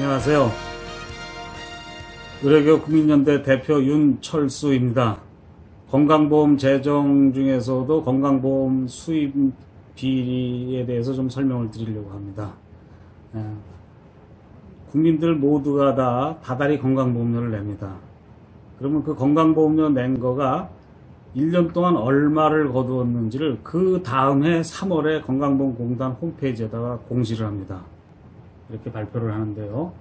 안녕하세요. 의료교 국민연대 대표 윤철수입니다. 건강보험 제정 중에서도 건강보험 수입 비리에 대해서 좀 설명을 드리려고 합니다. 국민들 모두가 다 다달이 건강보험료를 냅니다. 그러면 그 건강보험료 낸 거가 1년 동안 얼마를 거두었는지를 그 다음 해 3월에 건강보험공단 홈페이지에다가 공지를 합니다. 이렇게 발표를 하는데요.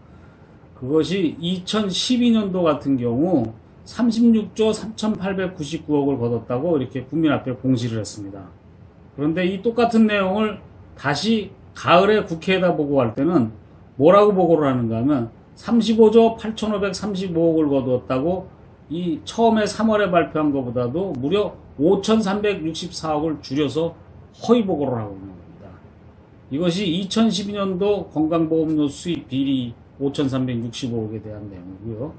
그것이 2012년도 같은 경우 36조 3,899억을 거뒀다고 이렇게 국민 앞에 공지를 했습니다. 그런데 이 똑같은 내용을 다시 가을에 국회에다 보고할 때는 뭐라고 보고를 하는가 하면 35조 8,535억을 거두었다고 이 처음에 3월에 발표한 것보다도 무려 5,364억을 줄여서 허위 보고를 하고 있는 겁니다. 이것이 2012년도 건강보험료 수입 비리 5,365억에 대한 내용이고요.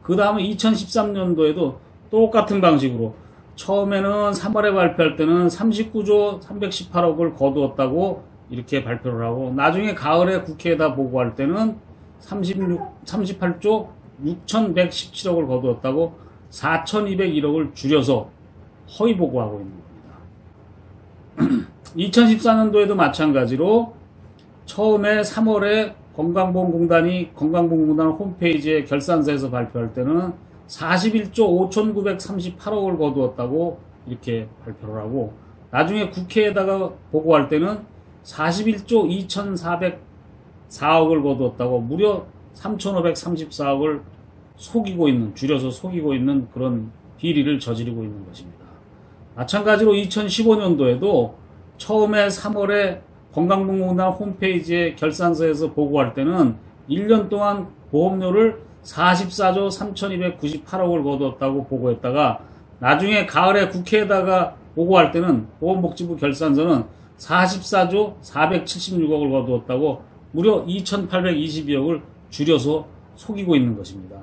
그 다음에 2013년도에도 똑같은 방식으로 처음에는 3월에 발표할 때는 39조 318억을 거두었다고 이렇게 발표를 하고 나중에 가을에 국회에다 보고할 때는 38조 6,117억을 거두었다고 4,201억을 줄여서 허위 보고하고 있는 겁니다. 2014년도에도 마찬가지로 처음에 3월에 건강보험공단 홈페이지에 결산서에서 발표할 때는 41조 5,938억을 거두었다고 이렇게 발표를 하고 나중에 국회에다가 보고할 때는 41조 2,404억을 거두었다고 무려 3,534억을 줄여서 속이고 있는 그런 비리를 저지르고 있는 것입니다. 마찬가지로 2015년도에도 처음에 3월에 건강보험공단 홈페이지에 결산서에서 보고할 때는 1년 동안 보험료를 44조 3,298억을 거두었다고 보고했다가 나중에 가을에 국회에다가 보고할 때는 보건복지부 결산서는 44조 476억을 거두었다고 무려 2,822억을 줄여서 속이고 있는 것입니다.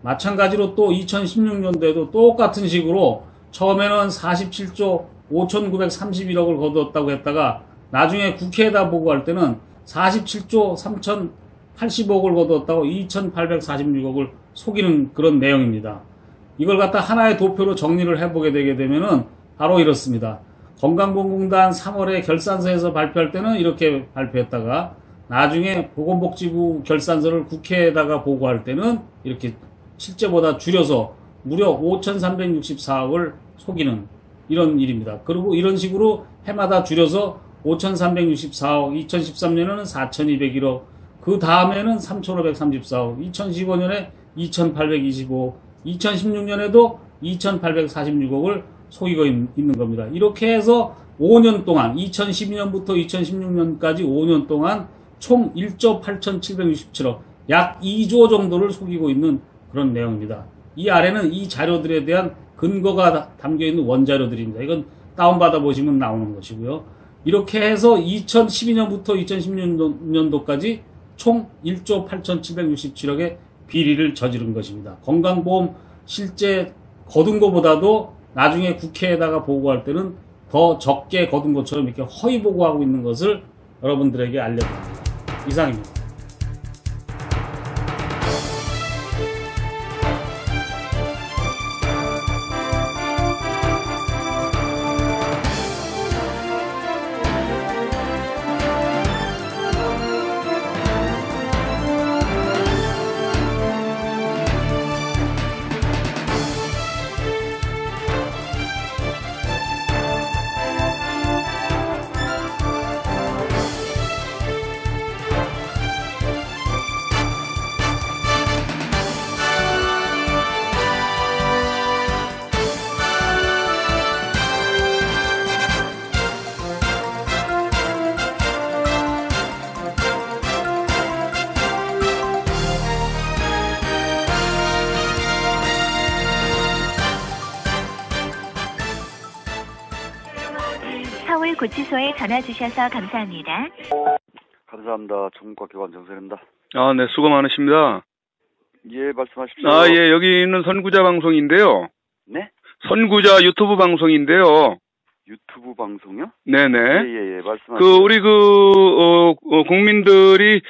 마찬가지로 또 2016년도에도 똑같은 식으로 처음에는 47조 5,931억을 거두었다고 했다가 나중에 국회에다 보고할 때는 47조 3,080억을 거두었다고 2,846억을 속이는 그런 내용입니다. 이걸 갖다 하나의 도표로 정리를 해보게 되게 되면은 바로 이렇습니다. 건강보험공단 3월에 결산서에서 발표할 때는 이렇게 발표했다가 나중에 보건복지부 결산서를 국회에다가 보고할 때는 이렇게 실제보다 줄여서 무려 5,364억을 속이는 이런 일입니다. 그리고 이런 식으로 해마다 줄여서 5,364억, 2013년에는 4,201억, 그 다음에는 3,534억, 2015년에 2,825억, 2016년에도 2,846억을 속이고 있는 겁니다. 이렇게 해서 5년 동안, 2012년부터 2016년까지 5년 동안 총 1조 8,767억, 약 2조 정도를 속이고 있는 그런 내용입니다. 이 아래는 이 자료들에 대한 근거가 담겨있는 원자료들입니다. 이건 다운받아 보시면 나오는 것이고요. 이렇게 해서 2012년부터 2016년도까지 총 1조 8,767억의 비리를 저지른 것입니다. 건강보험 실제 거둔 것보다도 나중에 국회에다가 보고할 때는 더 적게 거둔 것처럼 이렇게 허위 보고하고 있는 것을 여러분들에게 알려드립니다. 이상입니다. 서울구치소에 전화 주셔서 감사합니다. 감사합니다. 전문과 교관 정선입니다. 네, 수고 많으십니다. 예, 말씀하십시오. 예, 여기 있는 선구자 방송인데요. 네? 선구자 유튜브 방송인데요. 유튜브 방송요? 네네. 예, 말씀하세요. 우리 국민들이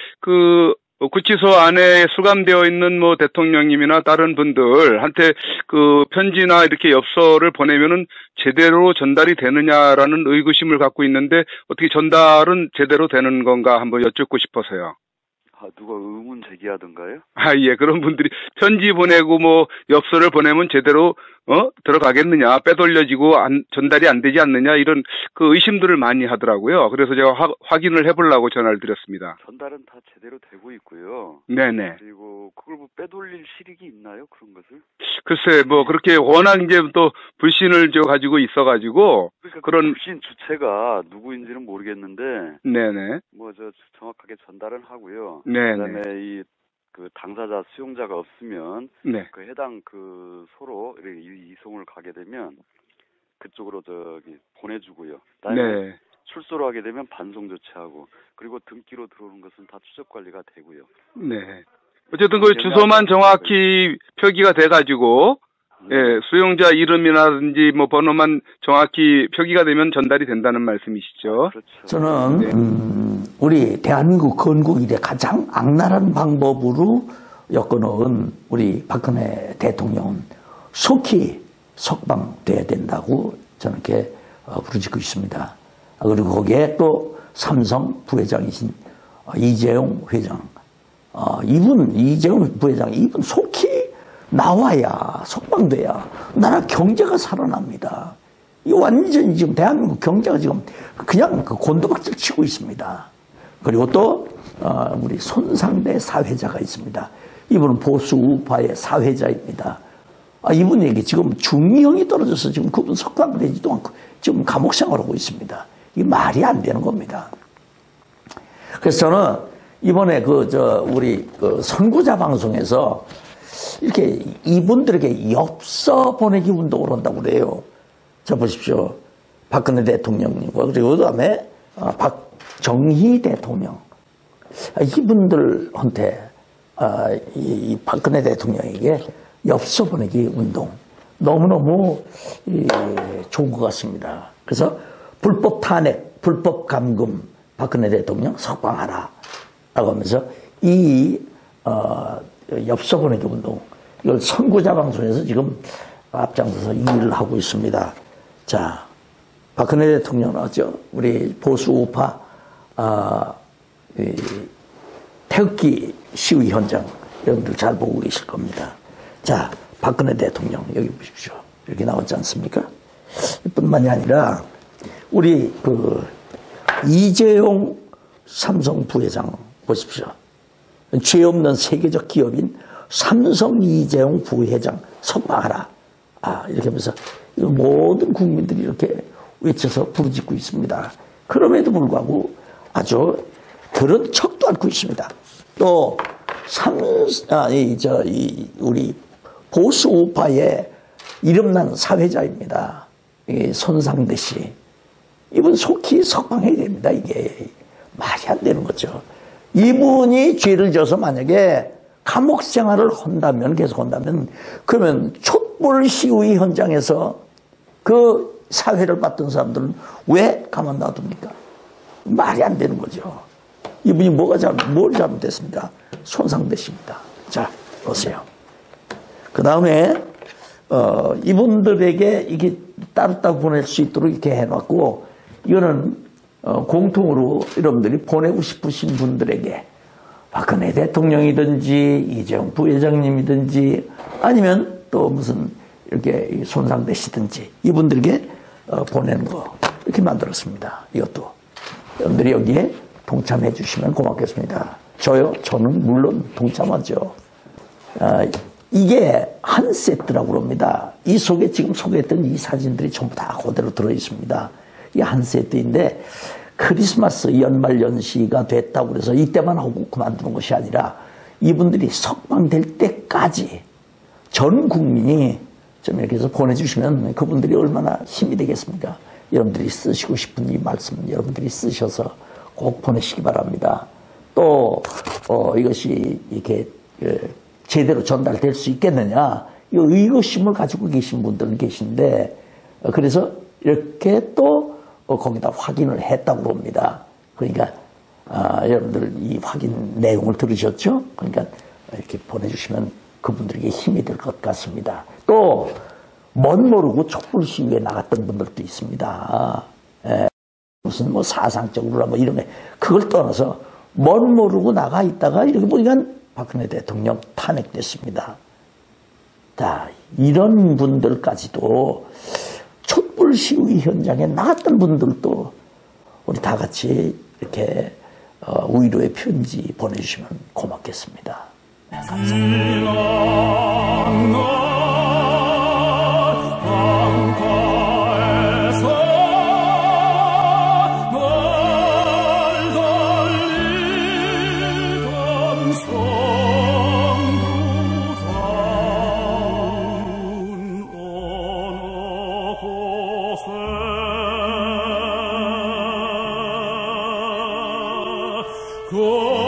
구치소 안에 수감되어 있는 뭐 대통령님이나 다른 분들한테 그 편지나 이렇게 엽서를 보내면은 제대로 전달이 되느냐라는 의구심을 갖고 있는데 어떻게 전달은 제대로 되는 건가 한번 여쭙고 싶어서요. 누가 의문 제기하던가요? 예, 그런 분들이 편지 보내고 뭐 엽서를 보내면 제대로 들어가겠느냐, 빼돌려지고 전달이 안 되지 않느냐 이런 그 의심들을 많이 하더라고요. 그래서 제가 확인을 해보려고 전화를 드렸습니다. 전달은 다 제대로 되고 있고요. 네네. 그리고 그걸 뭐 빼돌릴 실익이 있나요? 그런 것을? 글쎄, 뭐 그렇게 워낙 이제 또 불신을 가지고 있어가지고 그러니까 그런 불신 주체가 누구인지는 모르겠는데, 네네. 뭐 정확하게 전달은 하고요. 네네. 그다음에 그 당사자 수용자가 없으면 네. 그 해당 그 소로 이렇게 이송을 가게 되면 그쪽으로 보내주고요. 그다음에 네. 출소를 하게 되면 반송 조치하고, 그리고 등기로 들어오는 것은 다 추적 관리가 되고요. 네. 어쨌든 그 주소만 정확히 표기가 돼가지고 예, 수용자 이름이라든지 뭐 번호만 정확히 표기가 되면 전달이 된다는 말씀이시죠? 그렇죠. 저는 우리 대한민국 건국 이래 가장 악랄한 방법으로 엮어놓은 우리 박근혜 대통령은 속히 석방돼야 된다고 저는 이렇게 부르짖고 있습니다. 그리고 거기에 또 삼성 부회장이신 이재용 회장, 이재용 부회장 이분 속히 나와야 석방돼야 나라 경제가 살아납니다. 이 완전히 지금 대한민국 경제가 지금 그냥 그 곤두박질 치고 있습니다. 그리고 또 우리 손상대 사회자가 있습니다. 이분은 보수 우파의 사회자입니다. 이분에게 지금 중형이 떨어져서 지금 그분 석방되지도 않고 지금 감옥 생활하고 있습니다. 이게 말이 안 되는 겁니다. 그래서 저는 이번에 우리 선구자 방송에서 이렇게 이분들에게 엽서 보내기 운동을 한다고 그래요. 자, 보십시오. 박근혜 대통령님과 그리고 그 다음에 박정희 대통령. 이분들한테 이 박근혜 대통령에게 엽서 보내기 운동. 너무너무 좋은 것 같습니다. 그래서 불법 탄핵, 불법 감금 박근혜 대통령 석방하라. 라고 하면서 엽서 보내기 운동. 이걸 선구자 방송에서 지금 앞장서서 이 일을 하고 있습니다. 자, 박근혜 대통령은 어죠? 우리 보수 우파, 태극기 시위 현장, 여러분들 잘 보고 계실 겁니다. 자, 박근혜 대통령, 여기 보십시오. 이렇게 나왔지 않습니까? 뿐만이 아니라, 우리 이재용 삼성 부회장 보십시오. 죄 없는 세계적 기업인 삼성 이재용 부회장 석방하라. 이렇게 하면서 모든 국민들이 이렇게 외쳐서 부르짖고 있습니다. 그럼에도 불구하고 아주 들은 척도 않고 있습니다. 또 우리 보수 우파의 이름난 사회자입니다. 손상대 씨. 이분 속히 석방해야 됩니다. 이게 말이 안 되는 거죠. 이분이 죄를 져서 만약에 감옥 생활을 계속 한다면, 그러면 촛불 시위 현장에서 그 사회를 받던 사람들은 왜 가만 놔둡니까? 말이 안 되는 거죠. 이분이 뭘 잘못했습니까? 손상대 씨입니다. 자, 보세요. 그 다음에, 이분들에게 이게 따로따로 보낼 수 있도록 이렇게 해놨고, 이거는 공통으로 여러분들이 보내고 싶으신 분들에게 박근혜 대통령이든지 이재용 부회장님이든지 아니면 또 무슨 이렇게 손상대 씨든지 이분들에게 보내는 거 이렇게 만들었습니다. 이것도 여러분들이 여기에 동참해 주시면 고맙겠습니다. 저는 물론 동참하죠. 이게 한 세트라고 그럽니다. 이 속에 지금 소개했던 이 사진들이 전부 다 그대로 들어있습니다. 이게 한 세트인데 크리스마스 연말연시가 됐다고 그래서 이때만 하고 그만두는 것이 아니라 이분들이 석방될 때까지 전 국민이 좀 이렇게 해서 보내주시면 그분들이 얼마나 힘이 되겠습니까? 여러분들이 쓰시고 싶은 이 말씀 여러분들이 쓰셔서 꼭 보내시기 바랍니다. 또 이것이 이렇게 제대로 전달될 수 있겠느냐 이 의구심을 가지고 계신 분들은 계신데 그래서 이렇게 또 거기다 확인을 했다고 합니다. 그러니까 여러분들 이 확인 내용을 들으셨죠? 그러니까 이렇게 보내주시면 그분들에게 힘이 될 것 같습니다. 또 멋 모르고 촛불 시위에 나갔던 분들도 있습니다. 무슨 뭐 사상적으로나 뭐 이런 게 그걸 떠나서 멋 모르고 나가 있다가 이렇게 보니까 박근혜 대통령 탄핵됐습니다. 자, 이런 분들까지도 촛불 시위 현장에 나갔던 분들도 우리 다 같이 이렇게 위로의 편지 보내주시면 고맙겠습니다. 네, 감사합니다. Go